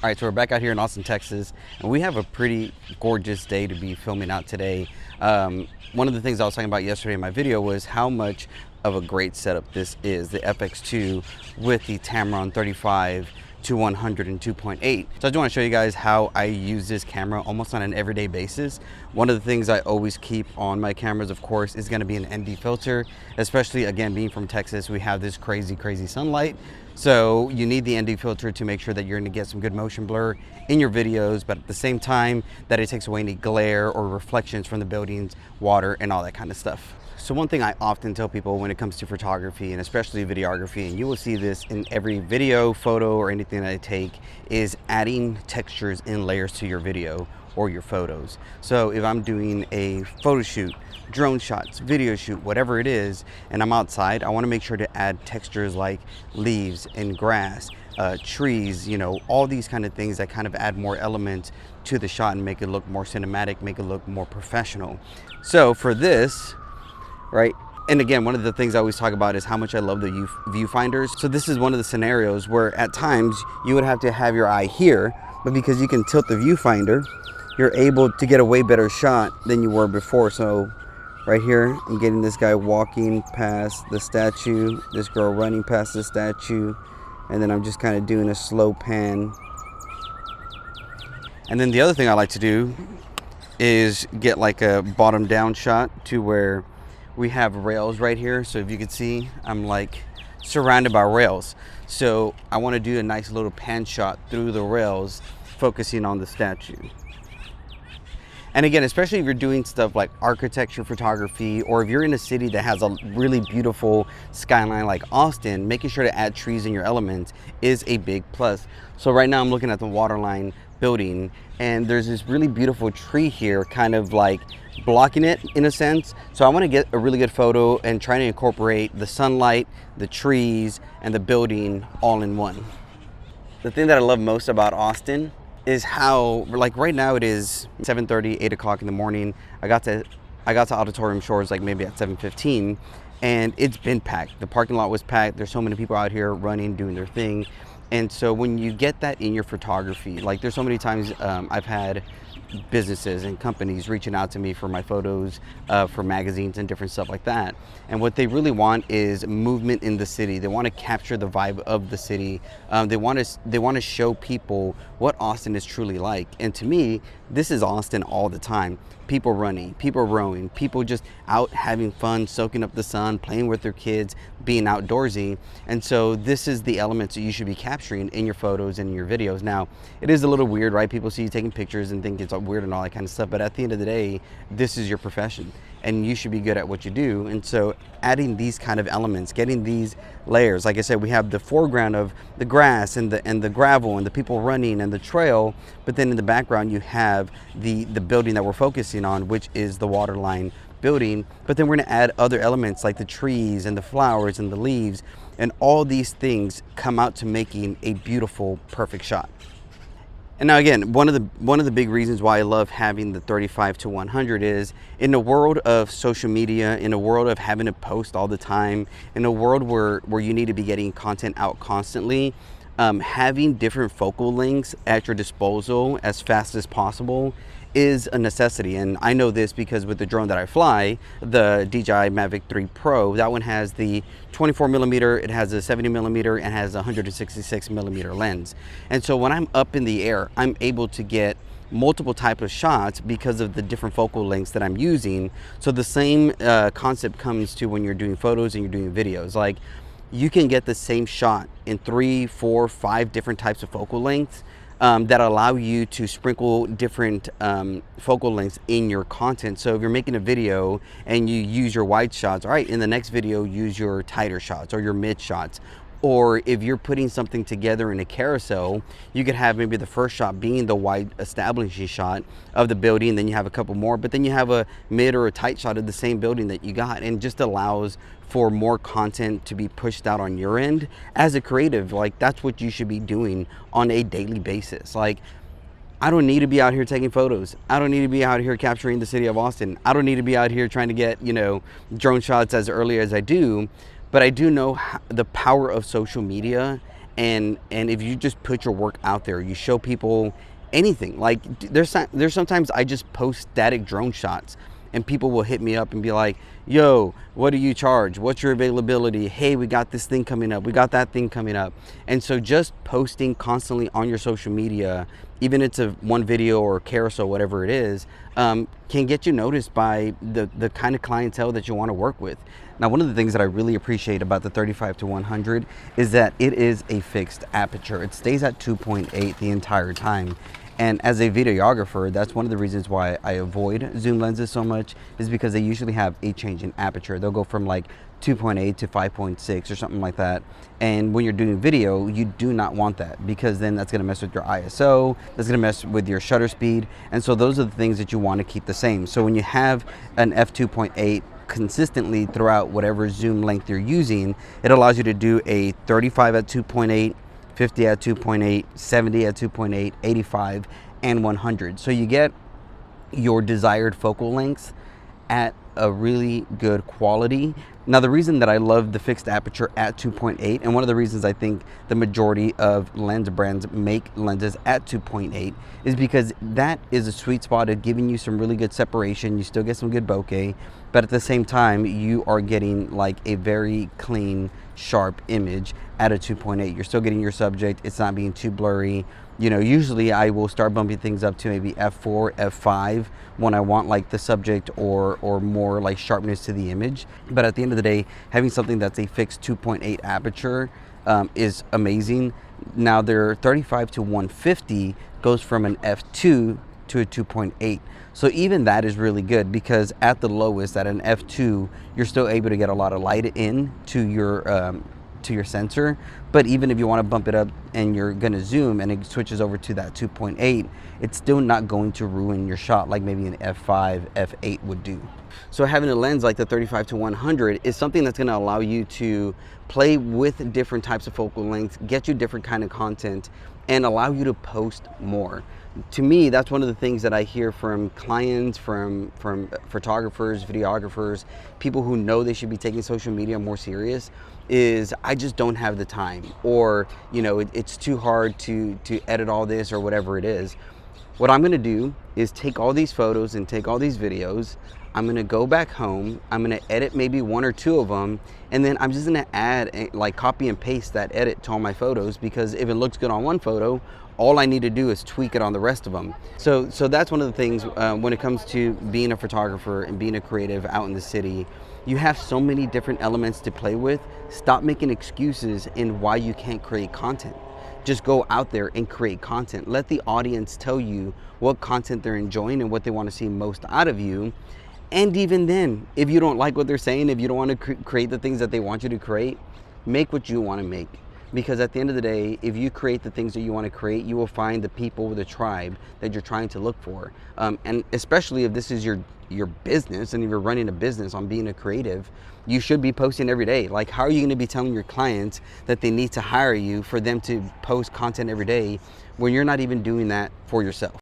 All right, so we're back out here in Austin, Texas, and we have a pretty gorgeous day to be filming out today. One of the things I was talking about yesterday in my video was how much of a great setup this is, the FX2 with the Tamron 35 to 100 and 2.8. So I just want to show you guys how I use this camera almost on an everyday basis. One of the things I always keep on my cameras, of course, is going to be an ND filter, especially again, being from Texas, we have this crazy sunlight. So you need the ND filter to make sure that you're going to get some good motion blur in your videos, but at the same time that it takes away any glare or reflections from the buildings, water, and all that kind of stuff. So one thing I often tell people when it comes to photography, and especially videography, and you will see this in every video, photo, or anything that I take, is adding textures and layers to your video or your photos. So if I'm doing a photo shoot, drone shots, video shoot, whatever it is, and I'm outside, I want to make sure to add textures like leaves and grass, trees, you know, all these kind of things that kind of add more elements to the shot and make it look more cinematic, make it look more professional. So for this, right, and again, one of the things I always talk about is how much I love the viewfinders. So this is one of the scenarios where at times you would have to have your eye here, but because you can tilt the viewfinder, you're able to get a way better shot than you were before. So right here, I'm getting this guy walking past the statue, this girl running past the statue, and then I'm just kind of doing a slow pan. And then the other thing I like to do is get like a bottom down shot to where we have rails right here. So if you can see, I'm like surrounded by rails. So I want to do a nice little pan shot through the rails, focusing on the statue. And again, especially if you're doing stuff like architecture photography, or if you're in a city that has a really beautiful skyline like Austin, making sure to add trees in your elements is a big plus. So right now I'm looking at the Waterline building, and there's this really beautiful tree here kind of like blocking it in a sense. So I want to get a really good photo and try to incorporate the sunlight, the trees, and the building all in one. The thing that I love most about Austin is how, like right now it is 7:30, 8 o'clock in the morning. I got to Auditorium Shores like maybe at 7:15, and it's been packed. The parking lot was packed. There's so many people out here running, doing their thing. And so when you get that in your photography, like there's so many times I've had businesses and companies reaching out to me for my photos, for magazines and different stuff like that. And what they really want is movement in the city. They want to capture the vibe of the city. They want to show people what Austin is truly like. And to me, this is Austin all the time. People running, people rowing, people just out having fun, soaking up the sun, playing with their kids, being outdoorsy. And so this is the elements that you should be capturing in your photos and in your videos. Now, it is a little weird, right? People see you taking pictures and think it's weird and all that kind of stuff. But at the end of the day, this is your profession and you should be good at what you do. And so adding these kind of elements, getting these layers, like I said, we have the foreground of the grass and the gravel and the people running and the trail, but then in the background you have the building that we're focusing on, which is the Waterline building. But then we're gonna add other elements like the trees and the flowers and the leaves, and all these things come out to making a beautiful, perfect shot. And now again, one of the big reasons why I love having the 35 to 100 is in a world of social media, in a world of having to post all the time, in a world where you need to be getting content out constantly, having different focal lengths at your disposal as fast as possible is a necessity. And I know this because with the drone that I fly, the DJI Mavic 3 Pro, that one has the 24 millimeter, it has a 70 millimeter, and has a 166 millimeter lens. And so when I'm up in the air, I'm able to get multiple types of shots because of the different focal lengths that I'm using. So the same concept comes to when you're doing photos and you're doing videos. Like you can get the same shot in 3, 4, 5 different types of focal lengths that allow you to sprinkle different focal lengths in your content. So if you're making a video and you use your wide shots, all right, in the next video use your tighter shots or your mid shots. Or if you're putting something together in a carousel, you could have maybe the first shot being the wide establishing shot of the building, and then you have a couple more, but then you have a mid or a tight shot of the same building that you got, and just allows for more content to be pushed out on your end. As a creative, like that's what you should be doing on a daily basis. Like I don't need to be out here taking photos. I don't need to be out here capturing the city of Austin. I don't need to be out here trying to get, you know, drone shots as early as I do. But I do know the power of social media And if you just put your work out there, you show people anything. Like there's sometimes I just post static drone shots and people will hit me up and be like, yo, what do you charge? What's your availability? Hey, we got this thing coming up. We got that thing coming up. And so just posting constantly on your social media, even if it's a one video or carousel, whatever it is, can get you noticed by the kind of clientele that you want to work with. Now, one of the things that I really appreciate about the 35 to 100 is that it is a fixed aperture. It stays at 2.8 the entire time. And as a videographer, that's one of the reasons why I avoid zoom lenses so much, is because they usually have a change in aperture. They'll go from like 2.8 to 5.6 or something like that. And when you're doing video, you do not want that, because then that's gonna mess with your ISO, that's gonna mess with your shutter speed. And so those are the things that you wanna keep the same. So when you have an f2.8 consistently throughout whatever zoom length you're using, it allows you to do a 35 at 2.8, 50 at 2.8, 70 at 2.8, 85, and 100. So you get your desired focal length at a really good quality. Now, the reason that I love the fixed aperture at 2.8, and one of the reasons I think the majority of lens brands make lenses at 2.8, is because that is a sweet spot of giving you some really good separation. You still get some good bokeh, but at the same time, you are getting like a very clean, sharp image at a 2.8. You're still getting your subject. It's not being too blurry. You know, usually I will start bumping things up to maybe f4, f5 when I want like the subject or more like sharpness to the image. But at the end of the day, having something that's a fixed 2.8 aperture is amazing. Now their 35 to 150 goes from an f2 to a 2.8. So even that is really good, because at the lowest, at an f2, you're still able to get a lot of light in to your sensor. But even if you want to bump it up and you're going to zoom and it switches over to that 2.8, it's still not going to ruin your shot like maybe an f5, f8 would do. So having a lens like the 35 to 100 is something that's going to allow you to play with different types of focal lengths, get you different kind of content, and allow you to post more. To me, that's one of the things that I hear from clients, from photographers, videographers, people who know they should be taking social media more serious, is I just don't have the time, or you know, it's too hard to edit all this or whatever it is. What I'm gonna do is take all these photos and take all these videos, I'm gonna go back home, I'm gonna edit maybe one or two of them, and then I'm just gonna add, like copy and paste that edit to all my photos, because if it looks good on one photo, all I need to do is tweak it on the rest of them. So that's one of the things when it comes to being a photographer and being a creative out in the city. You have so many different elements to play with. Stop making excuses in why you can't create content. Just go out there and create content. Let the audience tell you what content they're enjoying and what they want to see most out of you. And even then, if you don't like what they're saying, if you don't want to create the things that they want you to create, make what you want to make. Because at the end of the day, if you create the things that you want to create, you will find the people, the tribe that you're trying to look for. And especially if this is your business, and if you're running a business on being a creative, you should be posting every day. Like, how are you going to be telling your clients that they need to hire you for them to post content every day when you're not even doing that for yourself?